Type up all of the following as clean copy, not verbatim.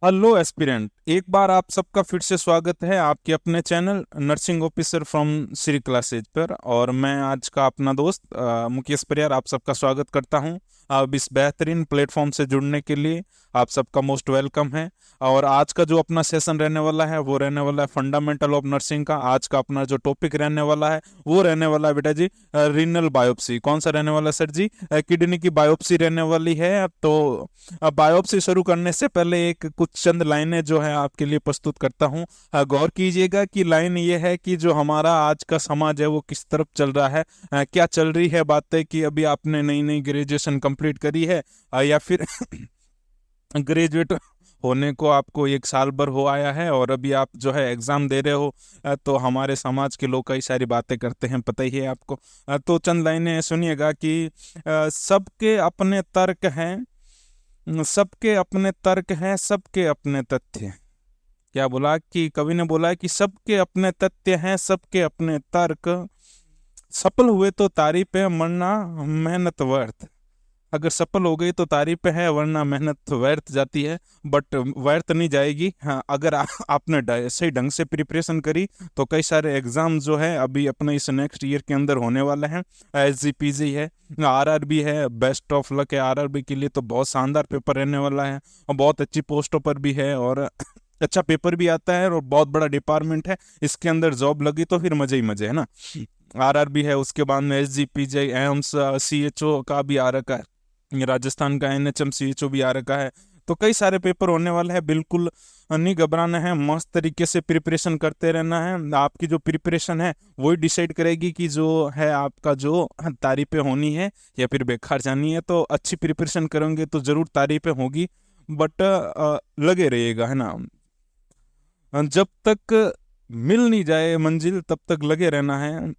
Hello aspirant, एक बार आप सबका फिर से स्वागत है आपके अपने channel nursing officer from Shri classes पर। और मैं आज का अपना दोस्त मुकेश परियार आप सबका स्वागत करता हूं। अब इस बेहतरीन प्लेटफॉर्म से जुड़ने के लिए आप सबका मोस्ट वेलकम है। और आज का जो अपना सेशन रहने वाला है वो रहने वाला है फंडामेंटल ऑफ नर्सिंग का। आज का अपना जो टॉपिक रहने वाला है वो रहने वाला है बेटा जी रीनल बायोप्सी। कौन सा रहने वाला है सर जी? किडनी की बायोप्सी रहने वाली है। तो अब बायोप्सी शुरू करने से पहले एक कुछ चंद लाइनें जो है आपके लिए प्रस्तुत करता हूं। गौर कीजिएगा कि लाइन ये है कि जो हमारा आज का समाज है वो किस तरफ चल रहा है। क्या चल रही है बातें कि अभी आपने नई नई ग्रेजुएशन कंप्लीट करी है, या फिर ग्रेजुएट होने को आपको एक साल भर हो आया है और अभी आप जो है एग्जाम दे रहे हो। तो हमारे समाज के लोग कई सारी बातें करते हैं, पता ही है आपको। तो चंद लाइनें सुनिएगा कि सबके अपने तर्क हैं, सबके अपने तर्क हैं, सबके अपने तथ्य। क्या बोला कि कवि ने बोला कि सबके अपने तथ्य हैं, सबके अपने तर्क। सफल हुए तो तारीफ है, वरना मेहनत व्यर्थ। अगर सफल हो गई तो तारीफ है, वरना मेहनत व्यर्थ जाती है। बट व्यर्थ नहीं जाएगी। हाँ, अगर आपने सही ढंग से प्रिपरेशन करी तो कई सारे एग्जाम जो है अभी अपने इस नेक्स्ट ईयर के अंदर होने वाले हैं। SGPG है, RRB है। बेस्ट ऑफ लक है RRB के लिए, तो बहुत शानदार पेपर रहने वाला है और बहुत अच्छी पोस्टों पर भी है और अच्छा पेपर भी आता है और बहुत बड़ा डिपार्टमेंट है। इसके अंदर जॉब लगी तो फिर मजे ही मजे है ना। RRB है, उसके बाद में SGPJ, एम्स, CHO का भी आ रखा है, राजस्थान का NHM CHO भी आ रखा है। तो कई सारे पेपर होने वाले हैं, बिल्कुल नहीं घबराना है, मस्त तरीके से प्रिपरेशन करते रहना है। आपकी जो प्रिपरेशन है वही डिसाइड करेगी कि जो है आपका जो तारीफें होनी है या फिर बेकार जानी है। तो अच्छी प्रिपरेशन करेंगे तो जरूर तारीफें होगी, बट लगे रहिएगा, है ना। जब तक मिल नहीं जाए मंजिल तब तक लगे रहना है,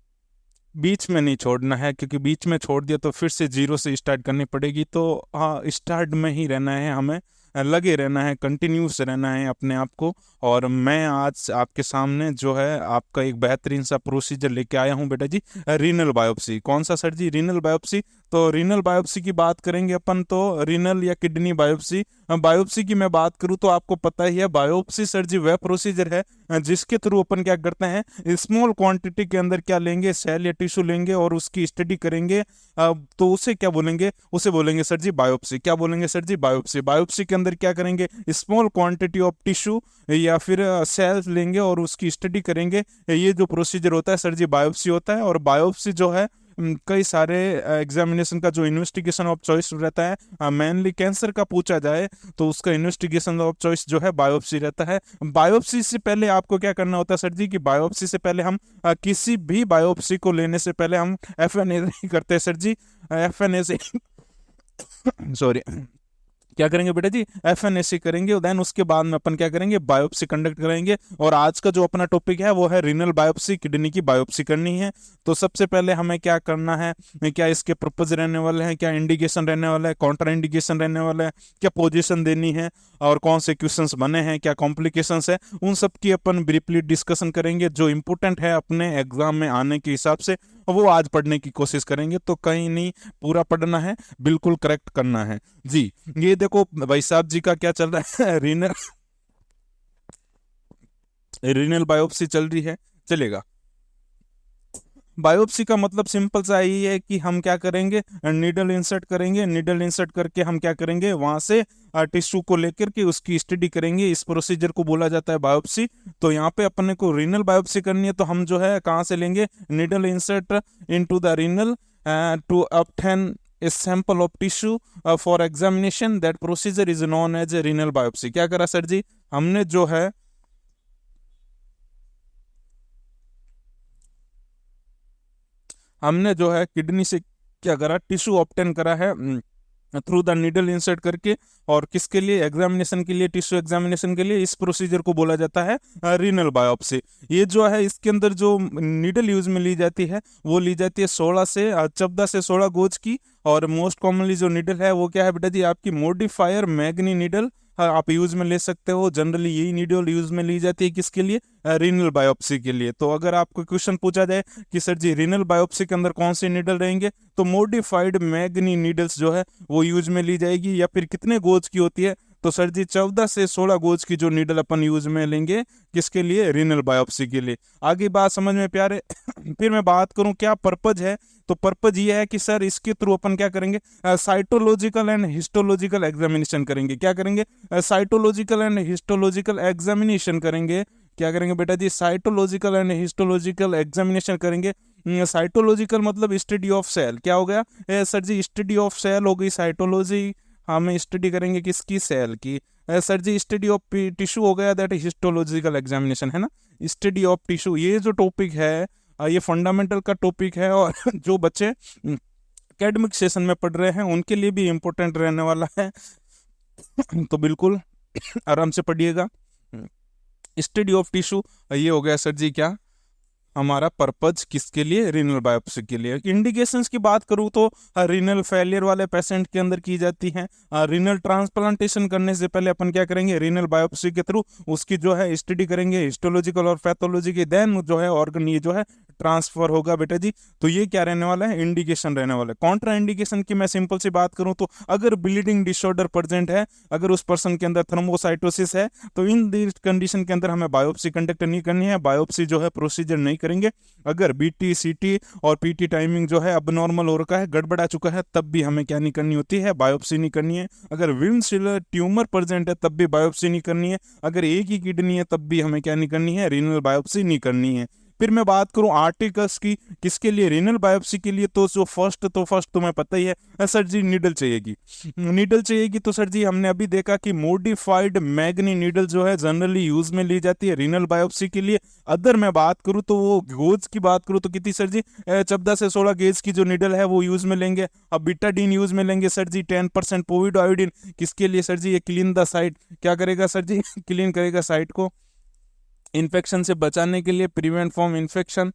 बीच में नहीं छोड़ना है, क्योंकि बीच में छोड़ दिया तो फिर से जीरो से स्टार्ट करनी पड़ेगी। तो हाँ, स्टार्ट में ही रहना है हमें, लगे रहना है, कंटिन्यूस रहना है अपने आप को। और मैं आज आपके सामने जो है आपका एक बेहतरीन सा प्रोसीजर लेके आया हूँ बेटा जी, रीनल बायोप्सी। कौन सा सर जी? Renal biopsy. तो रीनल बायोप्सी की बात करेंगे अपन, तो रीनल या किडनी बायोप्सी। बायोप्सी की मैं बात करूँ तो आपको पता ही है, बायोप्सी सर जी वह प्रोसीजर है जिसके थ्रू अपन क्या करते हैं, स्मॉल क्वांटिटी के अंदर क्या लेंगे, सेल या टिश्यू लेंगे और उसकी स्टडी करेंगे। तो उसे क्या बोलेंगे? उसे बोलेंगे सर जी बायोप्सी। क्या बोलेंगे सर जी? बायोप्सी। बायोप्सी के अंदर क्या करेंगे? स्मॉल क्वांटिटी ऑफ टिश्यू या फिर सेल्स लेंगे और उसकी स्टडी करेंगे। ये जो प्रोसीजर होता है सर जी बायोप्सी होता है। और बायोप्सी जो है कई सारे एग्जामिनेशन का जो इन्वेस्टिगेशन ऑफ चॉइस रहता है, मेनली कैंसर का पूछा जाए तो उसका इन्वेस्टिगेशन ऑफ चॉइस जो है बायोप्सी रहता है। बायोप्सी से पहले आपको क्या करना होता है सर जी? कि बायोप्सी से पहले हम किसी भी बायोप्सी को लेने से पहले हम FNA करते हैं सर जी। FNA से सॉरी, क्या करेंगे बेटा जी? FNAC करेंगे। देन उसके बाद में अपन क्या करेंगे? बायोप्सी कंडक्ट करेंगे। और आज का जो अपना टॉपिक है वो है रीनल बायोप्सी, किडनी की बायोप्सी करनी है। तो सबसे पहले हमें क्या करना है, क्या इसके पर्पज रहने वाले हैं, क्या इंडिकेशन रहने वाला है, कॉन्ट्रा इंडिकेशन रहने वाला है, क्या पोजीशन देनी है और कौन से क्वेश्चंस बने हैं, क्या कॉम्प्लिकेशंस है, उन सब की अपन ब्रीफली डिस्कशन करेंगे। जो इंपॉर्टेंट है अपने एग्जाम में आने के हिसाब से वो आज पढ़ने की कोशिश करेंगे। तो कहीं नहीं, पूरा पढ़ना है, बिल्कुल करेक्ट करना है जी। ये देखो भाई साहब जी का क्या चल रहा है, रीनल रीनल बायोप्सी चल रही है, चलेगा। बायोप्सी का मतलब सिंपल सा यही है कि हम क्या करेंगे, नीडल इंसर्ट करेंगे। नीडल इंसर्ट करके हम क्या करेंगे, वहां से टिश्यू को लेकर के उसकी स्टडी करेंगे। इस प्रोसीजर को बोला जाता है बायोप्सी। तो यहाँ पे अपने को रीनल बायोप्सी करनी है तो हम जो है कहाँ से लेंगे? Needle insert into the renal to obtain a sample of tissue for examination. That procedure is known as a renal biopsy. क्या करा सर जी? हमने जो है किडनी से क्या करा? टिश्यू ऑप्टेन करा है थ्रू द नीडल इंसर्ट करके। और किसके लिए? एग्जामिनेशन के लिए, टिश्यू एग्जामिनेशन के लिए। इस प्रोसीजर को बोला जाता है रीनल बायोप्सी। ये जो है इसके अंदर जो नीडल यूज में ली जाती है वो ली जाती है 14 से 16 गोज की। और मोस्ट कॉमनली जो नीडल है वो क्या है बेटा जी? आपकी मॉडिफायर मैग्नी नीडल आप यूज में ले सकते हो। जनरली यही नीडल यूज में ली जाती है किसके लिए? रीनल बायोप्सी के लिए। तो अगर आपको क्वेश्चन पूछा जाए कि सर जी रीनल बायोप्सी के अंदर कौन से नीडल रहेंगे, तो मॉडिफाइड मैग्नी नीडल्स जो है वो यूज में ली जाएगी। या फिर कितने गोज की होती है? तो सर जी 14 से 16 गोज की जो नीडल अपन यूज में लेंगे किसके लिए, रीनल बायोप्सी के लिए। आगे बात समझ में प्यारे। फिर मैं बात करूं क्या पर्पज है, तो पर्पज ये है कि सर इसके थ्रू अपन क्या करेंगे, साइटोलॉजिकल एंड हिस्टोलॉजिकल एग्जामिनेशन करेंगे। क्या करेंगे, साइटोलॉजिकल एंड हिस्टोलॉजिकल एग्जामिनेशन करेंगे। क्या करेंगे बेटा जी, साइटोलॉजिकल एंड हिस्टोलॉजिकल एग्जामिनेशन करेंगे। साइटोलॉजिकल मतलब स्टडी ऑफ सेल, क्या हो गया सर जी, स्टडी ऑफ सेल हो गई साइटोलॉजी। हम स्टडी करेंगे किसकी, सेल की। सर जी स्टडी ऑफ टिश्यू हो गया, दैट हिस्टोलॉजिकल एग्जामिनेशन है ना। स्टडी ऑफ टिश्यू ये जो टॉपिक है ये फंडामेंटल का टॉपिक है, और जो बच्चे एकेडमिक सेशन में पढ़ रहे हैं उनके लिए भी इम्पोर्टेंट रहने वाला है। तो बिल्कुल आराम से पढ़िएगा। स्टडी ऑफ टिश्यू ये हो गया सर जी क्या, हमारा पर्पज किसके लिए, रीनल बायोप्सी के लिए। इंडिकेशंस की बात करूं तो रीनल फेलियर वाले पेशेंट के अंदर की जाती हैं। रीनल ट्रांसप्लांटेशन करने से पहले अपन क्या करेंगे, रीनल बायोप्सी के थ्रू उसकी जो है स्टडी करेंगे हिस्टोलॉजिकल और पैथोलॉजी की, देन जो है ऑर्गन ये जो है ट्रांसफर होगा बेटा जी। तो ये क्या रहने वाला है, इंडिकेशन रहने वाला है। कॉन्ट्रा इंडिकेशन की मैं सिंपल सी बात करूं तो अगर ब्लीडिंग डिसऑर्डर प्रेजेंट है, अगर उस पर्सन के अंदर थ्रोम्बोसाइटोसिस है, तो इन दिस कंडीशन के अंदर हमें बायोप्सी कंडक्ट नहीं करनी है, बायोप्सी जो है प्रोसीजर नहीं करेंगे। अगर बीटी सीटी और पीटी टाइमिंग जो है अब नॉर्मल हो रखा है, गड़बड़ा चुका है, तब भी हमें क्या नहीं करनी होती है, बायोप्सी नहीं करनी है। अगर विंडशील्ड ट्यूमर प्रेजेंट है तब भी बायोप्सी नहीं करनी है। अगर एक ही किडनी है तब भी हमें क्या नहीं करनी है, रीनल बायोप्सी नहीं करनी है। फिर मैं बात करूं आर्टिकल्स की, किसके लिए, रीनल बायोप्सी के लिए। तो जो फर्स्ट तुम्हें पता ही है सर जी, नीडल चाहिएगी। नीडल चाहिएगी तो सर जी हमने अभी देखा कि मॉडिफाइड मैग्नी नीडल जो है जनरली यूज में ली जाती है रीनल बायोप्सी के लिए। अदर मैं बात करूं तो वो गोज की बात करूं तो कितनी सर जी, 14 से 16 गेज की जो नीडल है वो यूज में लेंगे। अब बीटाडीन यूज में लेंगे सर जी 10% पोविडोआयोडीन, किसके लिए सर जी, ये क्लीन द साइट, क्या करेगा सर जी, क्लीन करेगा साइट को, इन्फेक्शन से बचाने के लिए, prevent from infection.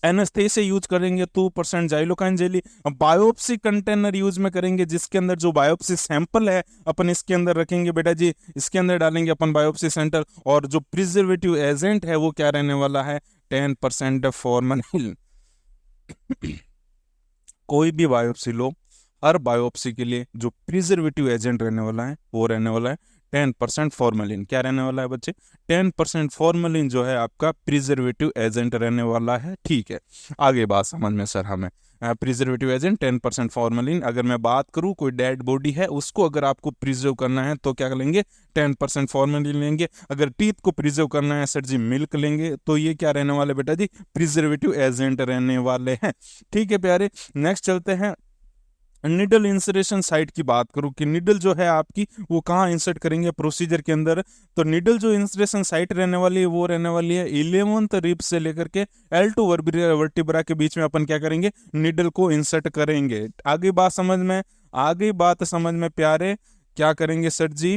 Anaesthesia use करेंगे 2% जाइलोकाइन जेली। बायोप्सी कंटेनर यूज में करेंगे जिसके अंदर जो बायोप्सी सैंपल है अपन इसके अंदर रखेंगे बेटा जी, इसके अंदर डालेंगे अपन बायोप्सी सेंटर। और जो प्रिजर्वेटिव एजेंट है वो क्या रहने वाला है, 10% फॉर्मलिन। कोई भी बायोप्सी लो, हर बायोप्सी के लिए जो प्रिजर्वेटिव एजेंट रहने वाला है वो रहने वाला है 10% फॉर्मेलिन। क्या रहने वाला है बच्चे, 10% फॉर्मेलिन जो है आपका प्रिजर्वेटिव एजेंट रहने वाला है। ठीक है, आगे बात समझ में सर हमें, प्रिजर्वेटिव एजेंट 10% फॉर्मेलिन। अगर मैं बात करूं कोई डेड बॉडी है उसको अगर आपको प्रिजर्व करना है तो क्या लेंगे, 10% फॉर्मेलिन लेंगे। अगर टीथ को प्रिजर्व करना है सर जी मिल्क लेंगे। तो ये क्या रहने वाले बेटा जी, प्रिजर्वेटिव एजेंट रहने वाले हैं। ठीक है प्यारे, नेक्स्ट चलते हैं। निडल इंसरेशन साइट की बात करूं कि निडल जो है आपकी वो कहाँ इंसर्ट करेंगे प्रोसीजर के अंदर। तो निडल जो इंसरेशन साइट रहने वाली है वो रहने वाली है 11th रिब से लेकर के L2 वर्टिब्रा के बीच में अपन क्या करेंगे, निडल को इंसर्ट करेंगे। आगे बात समझ में प्यारे, क्या करेंगे सर जी,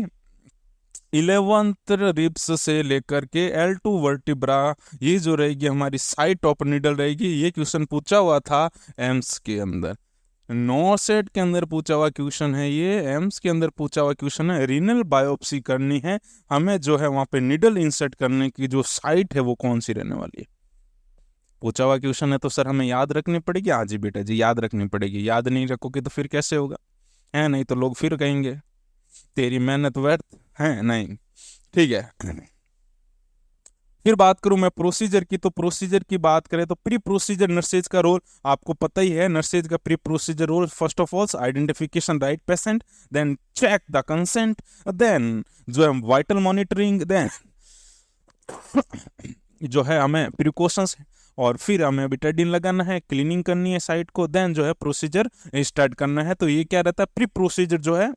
11th रिब्स से लेकर के L2 वर्टिब्रा, ये जो रहेगी हमारी साइट ऑफ निडल रहेगी। ये क्वेश्चन पूछा हुआ था एम्स के अंदर, नो सेट के अंदर पूछा हुआ क्वेश्चन है, ये एम्स के अंदर पूछा हुआ क्वेश्चन है। रीनल बायोप्सी करनी है हमें, जो है वहां पे निडल इंसर्ट करने की जो साइट है वो कौन सी रहने वाली है, पूछा हुआ क्वेश्चन है। तो सर हमें याद रखनी पड़ेगी। हाँ जी बेटा जी याद रखनी पड़ेगी, याद नहीं रखोगे तो फिर कैसे होगा, है नहीं तो लोग फिर कहेंगे तेरी मेहनत व्यर्थ है नहीं। ठीक है, फिर बात करूं मैं प्रोसीजर की, तो प्रोसीजर की बात करें तो प्री प्रोसीजर नर्सेज का रोल आपको पता ही है। नर्सेज का pre procedure role, first of all identification right patient, then check the consent, then जो है वाइटल मॉनिटरिंग, देन जो है हमें प्रिकॉशंस, और फिर हमें बिटाडीन लगाना है, क्लीनिंग करनी है साइट को, देन जो है प्रोसीजर स्टार्ट करना है। तो ये क्या रहता है, प्री प्रोसीजर जो है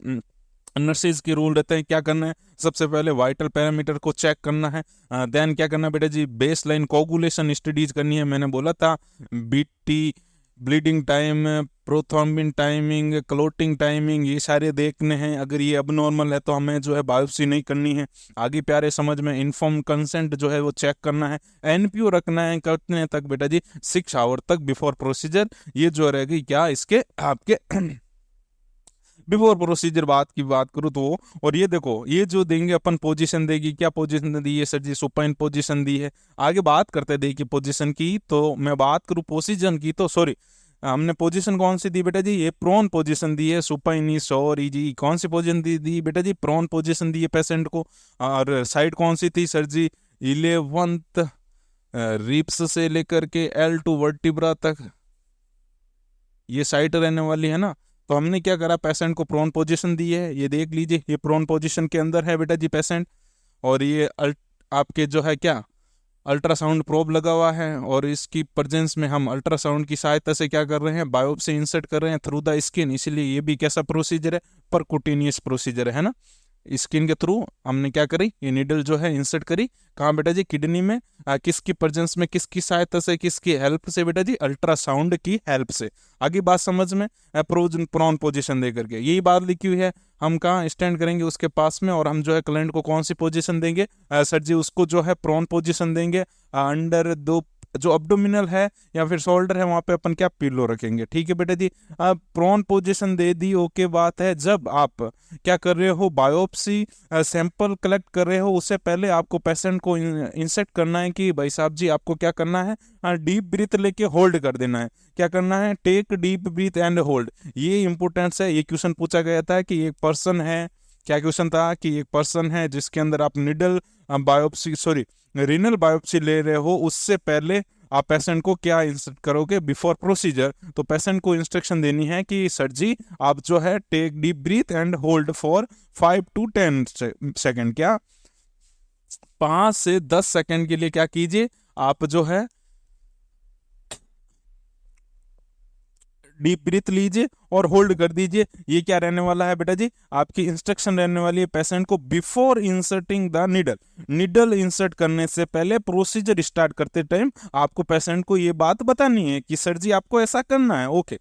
नर्सेज के रूल रहते हैं। क्या करना है, सबसे पहले वाइटल पैरामीटर को चेक करना है, देन क्या करना है बेटा जी, बेस लाइन कोगुलेशन स्टडीज करनी है। मैंने बोला था BT, bleeding time, prothrombin timing, clotting timing, ये सारे देखने हैं। अगर ये अब नॉर्मल है तो हमें जो है बायोप्सी नहीं करनी है। आगे प्यारे समझ में, इन्फॉर्म कंसेंट जो है वो चेक करना है। एनपीओ रखना है कितने तक बेटा जी, 6 आवर तक बिफोर प्रोसीजर। ये जो रहेगी क्या इसके आपके बिफोर प्रोसीजर बात करूँ तो। और ये देखो, ये जो देंगे अपन पोजीशन देगी, क्या पोजीशन दी है सर जी, सुपाइन पोजीशन दी है। आगे बात करते हैं देखिए पोजीशन की, तो मैं बात करूँ पोजीशन की तो सॉरी हमने पोजीशन कौन सी दी बेटा जी, ये प्रोन पोजीशन दी है, सुपाइनी सौर इजी, कौन सी पोजीशन दी बेटा जी, प्रोन पोजीशन दी है पेशेंट को। और साइड कौन सी थी सर जी, 11th रिप्स से लेकर के L2 वर्टिब्रा तक ये साइट रहने वाली है ना। तो हमने क्या करा, पेशेंट को प्रोन पोजीशन दी है, ये देख लीजिए, ये प्रोन पोजीशन के अंदर है बेटा जी पेशेंट। और ये आपके जो है क्या, अल्ट्रासाउंड प्रोब लगा हुआ है, और इसकी प्रेजेंस में हम अल्ट्रासाउंड की सहायता से क्या कर रहे हैं, बायोप्सी इंसर्ट कर रहे हैं थ्रू द स्किन। इसीलिए ये भी कैसा प्रोसीजर है, परकुटेनियस प्रोसीजर है ना। स्किन के थ्रू हमने क्या करी, ये नीडल जो है इंसर्ट करी, कहाँ बेटा जी, किडनी में। किसकी प्रेजेंस में, किसकी सहायता से, किसकी हेल्प से बेटा जी, अल्ट्रासाउंड की हेल्प से। आगे बात समझ में, प्रोन पोजीशन दे करके यही बात लिखी हुई है। हम कहाँ स्टैंड करेंगे उसके पास में, और हम जो है क्लाइंट को कौन सी पोजीशन देंगे, सर जी उसको जो है प्रोन पोजीशन देंगे। अंडर दो जो अब्डोमिनल है या फिर शोल्डर है वहां पे अपन क्या, पिलो रखेंगे। ठीक है बेटा जी, अब प्रोन पोजीशन दे दी, ओके बात है। जब आप क्या कर रहे हो, बायोप्सी सैंपल कलेक्ट कर रहे हो, उससे पहले आपको पेशेंट को इंसेक्ट करना है कि भाई साहब जी आपको क्या करना है, डीप ब्रीथ लेके होल्ड कर देना है। क्या करना है, take deep breath and hold. ये इंपॉर्टेंस है, ये क्वेश्चन पूछा गया था कि एक पर्सन है, क्या क्वेश्चन था कि एक पर्सन है जिसके अंदर आप needle biopsy sorry renal biopsy ले रहे हो, उससे पहले आप पेशेंट को क्या इंस्ट्रक्ट करोगे बिफोर प्रोसीजर। तो पेशेंट को इंस्ट्रक्शन देनी है कि सर जी आप जो है take deep breath and hold for 5 to 10 second, क्या 5 से 10 सेकेंड के लिए क्या कीजिए, आप जो है डीप ब्रीथ लीजिए और होल्ड कर दीजिए। ये क्या रहने वाला है बेटा जी, आपकी इंस्ट्रक्शन रहने वाली है पेशेंट को before inserting the needle. Needle insert करने से पहले प्रोसीजर स्टार्ट करते टाइम आपको पेशेंट को ये बात बतानी है कि सर जी आपको ऐसा करना है, ओके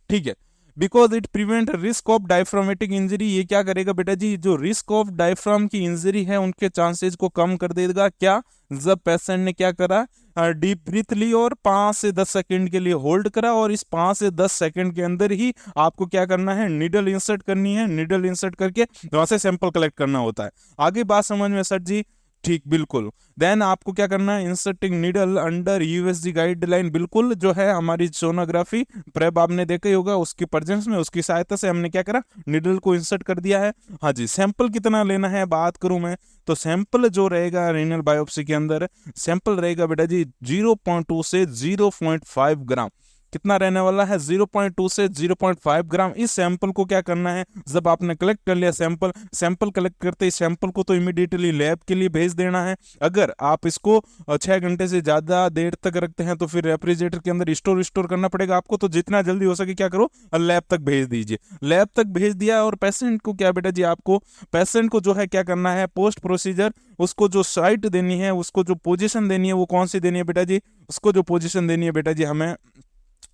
ठीक है। Because it prevent risk of diaphragmatic injury. ये क्या करेगा बेटा जी, जो रिस्क ऑफ डायफ्राम की इंजरी है उनके चांसेस को कम कर देगा। क्या, जब पेशेंट ने क्या करा, डीप ब्रीथ ली और 5 से 10 सेकंड के लिए होल्ड करा, और इस 5 से 10 सेकंड के अंदर ही आपको क्या करना है, निडल इंसर्ट करनी है। निडल इंसर्ट करके वहां से सैंपल कलेक्ट करना होता है। आगे बात समझ में सर जी, ठीक बिल्कुल। देन आपको क्या करना है, inserting needle under USG guideline. बिल्कुल जो है हमारी सोनोग्राफी प्रेप आपने देखा ही होगा, उसकी प्रेजेंस में उसकी सहायता से हमने क्या करा, निडल को इंसर्ट कर दिया है। हाँ जी, सैंपल कितना लेना है बात करूं मैं, तो सैंपल जो रहेगा रीनल बायोप्सी के अंदर, सैंपल रहेगा बेटा जी 0.2 से 0.5 ग्राम। कितना रहने वाला है, 0.2 से 0.5 ग्राम। इस सैंपल को क्या करना है, जब आपने कलेक्ट कर लिया सैंपल कलेक्ट करते ही सैंपल को तो इमीडिएटली लैब के लिए भेज देना है। अगर आप इसको 6 घंटे से ज्यादा देर तक रखते हैं तो फिर रेफ्रिजरेटर के अंदर स्टोर करना पड़ेगा आपको। तो जितना जल्दी हो सके क्या करो, लैब तक भेज दीजिए। लैब तक भेज दिया, और पेशेंट को क्या बेटा जी, आपको पेशेंट को जो है क्या करना है, पोस्ट प्रोसीजर उसको जो साइट देनी है, उसको जो पोजीशन देनी है, वो कौन सी देनी है बेटा जी, उसको जो पोजीशन देनी है बेटा जी, हमें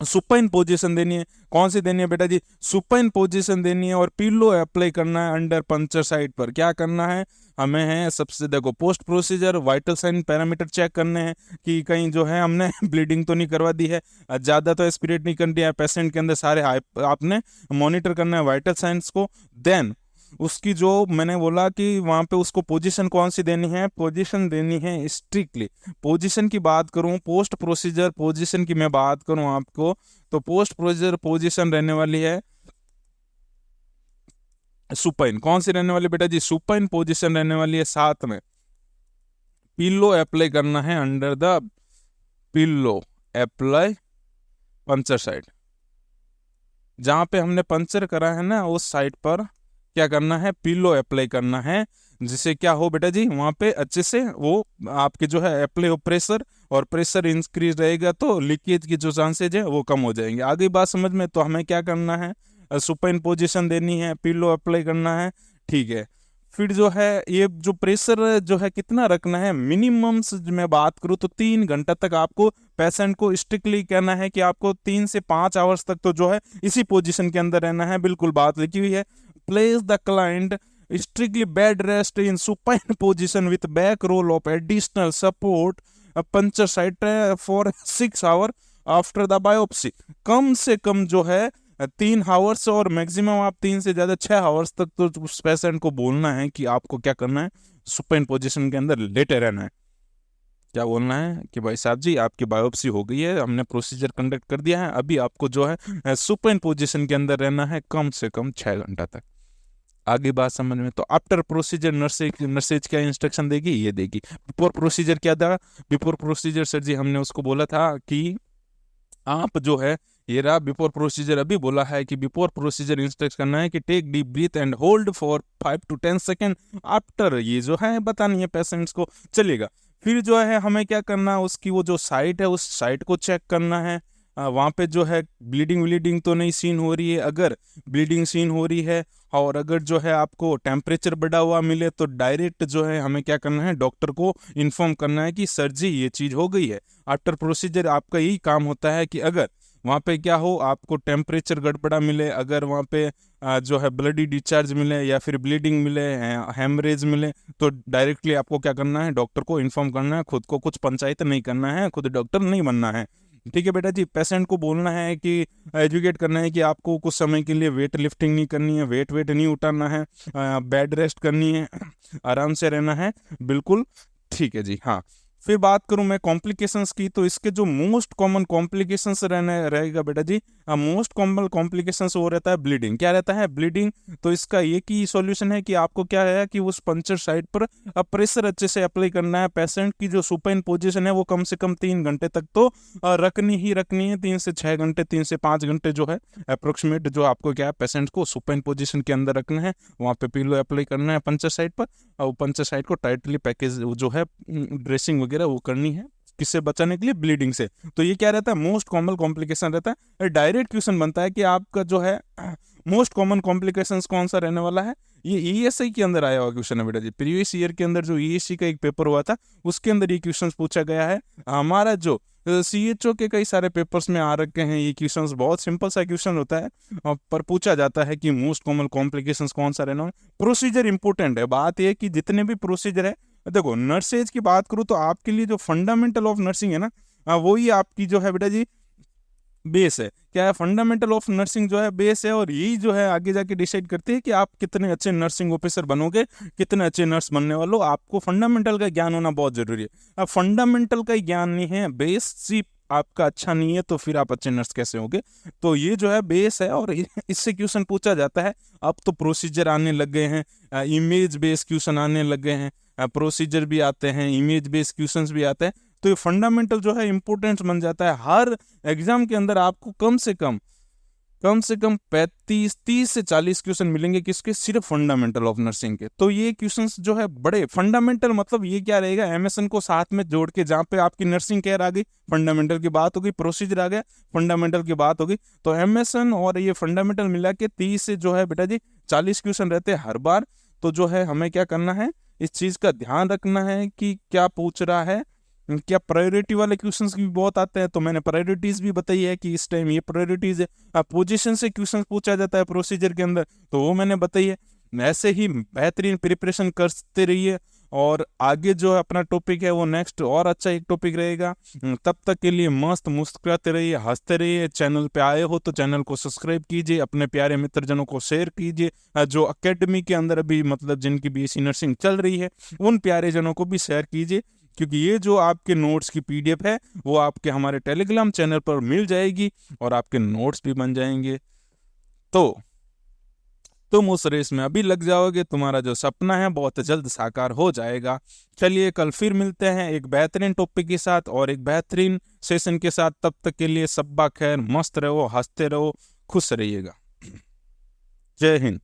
सुपाइन पोजीशन देनी है। कौन सी देनी है बेटा जी, सुपाइन पोजीशन देनी है। और पिलो अप्लाई करना है अंडर पंचर साइट पर। क्या करना है हमें, है सबसे देखो post procedure vital sign parameter check करने हैं कि कहीं जो है हमने ब्लीडिंग तो नहीं करवा दी है, ज़्यादा तो एस्पिरेट नहीं कर दिया है पेशेंट के अंदर, सारे आपने मॉनिटर करना है वाइटल साइंस को। देन उसकी जो मैंने बोला कि वहां पे उसको पोजीशन कौन सी देनी है, पोजीशन देनी है स्ट्रिक्टली। पोजीशन की बात करूं, पोस्ट प्रोसीजर पोजीशन की मैं बात करूं आपको, तो पोस्ट प्रोसीजर पोजीशन रहने वाली है सुपाइन। कौन सी रहने वाली बेटा जी, सुपाइन पोजीशन रहने वाली है। साथ में पिल्लो अप्लाई करना है under the pillow apply puncture side. जहां पे हमने पंचर करा है ना उस साइड पर क्या करना है, पिल्लो अप्लाई करना है, जिससे क्या हो बेटा जी, वहां पे अच्छे से वो आपके जो है अप्लाई हो प्रेशर, और प्रेशर इंक्रीज रहेगा तो लीकेज की जो चांसेज है वो कम हो जाएंगे। आगे बात समझ में, तो हमें क्या करना है, सुपाइन पोजीशन देनी है, पिल्लो अप्लाई करना है, ठीक है। फिर जो है ये जो प्रेशर जो है कितना रखना है, मिनिमम मैं बात करूँ तो 3 घंटा तक आपको पेशेंट को स्ट्रिक्टली कहना है कि आपको 3 से 5 आवर्स तक तो जो है इसी पोजीशन के अंदर रहना है। बिल्कुल बात लिखी हुई है, place the client strictly bed rest in supine position with back roll of additional support a puncture site for 6 hour after the biopsy। कम से कम जो है 3 आवर्स, और मैक्सिमम आप 3 से ज्यादा 6 आवर्स तक तो उस पेशेंट को बोलना है कि आपको क्या करना है, सुपाइन पोजीशन के अंदर लेटे रहना है। क्या बोलना है कि भाई साहब जी आपकी बायोप्सी हो गई है, हमने प्रोसीजर कंडक्ट कर दिया है, अभी आपको जो है सुपाइन पोजीशन के अंदर रहना है कम से कम 6 घंटा तक। आगे बात समझ में? तो आफ्टर प्रोसीजर नर्सेज क्या इंस्ट्रक्शन देगी, ये देगी। बिफोर प्रोसीजर क्या था? बिफोर प्रोसीजर सर जी हमने उसको बोला था कि आप जो है, ये रहा बिफोर प्रोसीजर, अभी बोला है कि बिफोर प्रोसीजर इंस्ट्रक्ट करना है कि take deep breath and hold for 5 to 10 second after, ये जो है बतानी है पेशेंट्स को, चलेगा। फिर जो है हमें क्या करना, उसकी वो जो साइट है उस साइट को चेक करना है, वहाँ पे जो है ब्लीडिंग व्लीडिंग तो नहीं सीन हो रही है। अगर ब्लीडिंग सीन हो रही है और अगर जो है आपको टेम्परेचर बढ़ा हुआ मिले तो डायरेक्ट जो है हमें क्या करना है, डॉक्टर को इन्फॉर्म करना है कि सर जी ये चीज़ हो गई है। आफ्टर प्रोसीजर आपका यही काम होता है कि अगर वहाँ पे क्या हो, आपको टेम्परेचर गड़बड़ा मिले, अगर वहाँ पे जो है ब्लडी डिस्चार्ज मिले या फिर ब्लीडिंग मिले, हेमरेज मिले, तो डायरेक्टली आपको क्या करना है, डॉक्टर को इन्फॉर्म करना है। खुद को कुछ पंचायत नहीं करना है, खुद डॉक्टर नहीं बनना है। ठीक है बेटा जी। पेशेंट को बोलना है कि एजुकेट करना है कि आपको कुछ समय के लिए वेट लिफ्टिंग नहीं करनी है, वेट नहीं उठाना है, बेड रेस्ट करनी है, आराम से रहना है, बिल्कुल ठीक है जी। हाँ, फिर बात करूं मैं कॉम्प्लिकेशंस की, तो इसके जो मोस्ट कॉमन कॉम्प्लिकेशंस रहने रहेगा बेटा जी, मोस्ट कॉमन कॉम्प्लिकेशंस वो रहता है ब्लीडिंग। क्या रहता है? ब्लीडिंग। तो इसका एक ही सॉल्यूशन है कि आपको क्या है कि उस पंचर साइट पर प्रेशर अच्छे से अप्लाई करना है। पेशेंट की जो सुपाइन पोजीशन है वो कम से कम 3 घंटे तक तो रखनी ही रखनी है, 3 से 6 घंटे, 3 से 5 घंटे जो है अप्रोक्सीमेट, जो आपको क्या है पेशेंट को सुपाइन पोजीशन के अंदर रखना है, वहाँ पे पिलो अप्लाई करना है पंचर साइट पर, और पंचर साइट को टाइटली पैकेज जो है ड्रेसिंग वगैरह वो करनी है, किससे बचाने के लिए? ब्लीडिंग से। तो ये क्या रहता है? मोस्ट कॉमन कॉम्प्लिकेशन रहता है। डायरेक्ट क्वेश्चन बनता है कि आपका जो है मोस्ट कॉमन कॉम्प्लिकेशंस कौन सा रहने वाला है? ये ईएसआई के अंदर आया हुआ क्वेश्चन है बेटा जी। प्रीवियस ईयर के अंदर जो ईएससी का एक पेपर हुआ था उसके अंदर ये क्वेश्चन पूछा गया है। हमारा जो सीएचओ के कई सारे पेपर्स में आ रखे हैं ये क्वेश्चंस, बहुत सिंपल सा क्वेश्चन होता है, पर पूछा जाता है कि मोस्ट कॉमन कॉम्प्लिकेशंस कौन सा रहना है। प्रोसीजर इंपॉर्टेंट है। बात यह कि जितने भी प्रोसीजर है, देखो नर्सेज की बात करूँ तो आपके लिए जो फंडामेंटल ऑफ नर्सिंग है ना, वही आपकी जो है बेटा जी बेस है। क्या है? फंडामेंटल ऑफ नर्सिंग जो है बेस है, और यही जो है आगे जाके डिसाइड करती है कि आप कितने अच्छे नर्सिंग ऑफिसर बनोगे, कितने अच्छे नर्स बनने वाले हो। आपको फंडामेंटल का ज्ञान होना बहुत जरूरी है। अब फंडामेंटल का ज्ञान नहीं है, बेस सिर्फ आपका अच्छा नहीं है, तो फिर आप अच्छे नर्स कैसे होगे? तो ये जो है बेस है, और इससे क्वेश्चन पूछा जाता है। अब तो प्रोसीजर आने लग गए हैं, इमेज बेस्ड क्वेश्चन आने लग गए हैं, प्रोसीजर भी आते हैं, इमेज बेस्ड क्वेश्चंस भी आते हैं। तो ये फंडामेंटल जो है इंपॉर्टेंस बन जाता है। हर एग्जाम के अंदर आपको कम से कम 30 से 40 क्वेश्चन मिलेंगे, किसके? सिर्फ फंडामेंटल ऑफ नर्सिंग के। तो ये क्वेश्चंस जो है बड़े फंडामेंटल, मतलब ये क्या रहेगा, एमएसएन को साथ में जोड़ के, जहाँ पे आपकी नर्सिंग केयर आ गई, फंडामेंटल की बात हो गई, प्रोसीजर आ गया, फंडामेंटल की बात हो गई, तो एमएसएन और ये फंडामेंटल मिला के 30 से जो है बेटा जी 40 क्वेश्चन रहते हैं हर बार। तो जो है हमें क्या करना है, इस चीज का ध्यान रखना है कि क्या पूछ रहा है। क्या प्रायोरिटी वाले क्वेश्चंस भी बहुत आते हैं, तो मैंने प्रायोरिटीज भी बताई है कि इस टाइम ये प्रायोरिटीज है। पोजीशन से क्वेश्चन पूछा जाता है प्रोसीजर के अंदर, तो वो मैंने बताई है। ऐसे ही बेहतरीन प्रिपरेशन करते रहिए, और आगे जो अपना टॉपिक है वो नेक्स्ट और अच्छा एक टॉपिक रहेगा। तब तक के लिए मस्त मुस्कुराते रहिए, हंसते रहिए। चैनल पे आए हो तो चैनल को सब्सक्राइब कीजिए, अपने प्यारे मित्रजनों को शेयर कीजिए, जो अकेडमी के अंदर अभी मतलब जिनकी बीएससी नर्सिंग चल रही है उन प्यारे जनों को भी शेयर कीजिए, क्योंकि ये जो आपके नोट्स की पीडीएफ है वो आपके हमारे टेलीग्राम चैनल पर मिल जाएगी, और आपके नोट्स भी बन जाएंगे। तो तुम उस रेस में अभी लग जाओगे, तुम्हारा जो सपना है बहुत जल्द साकार हो जाएगा। चलिए कल फिर मिलते हैं एक बेहतरीन टॉपिक के साथ और एक बेहतरीन सेशन के साथ। तब तक के लिए सब्बा खैर, मस्त रहो, हंसते रहो, खुश रहिएगा। जय हिंद।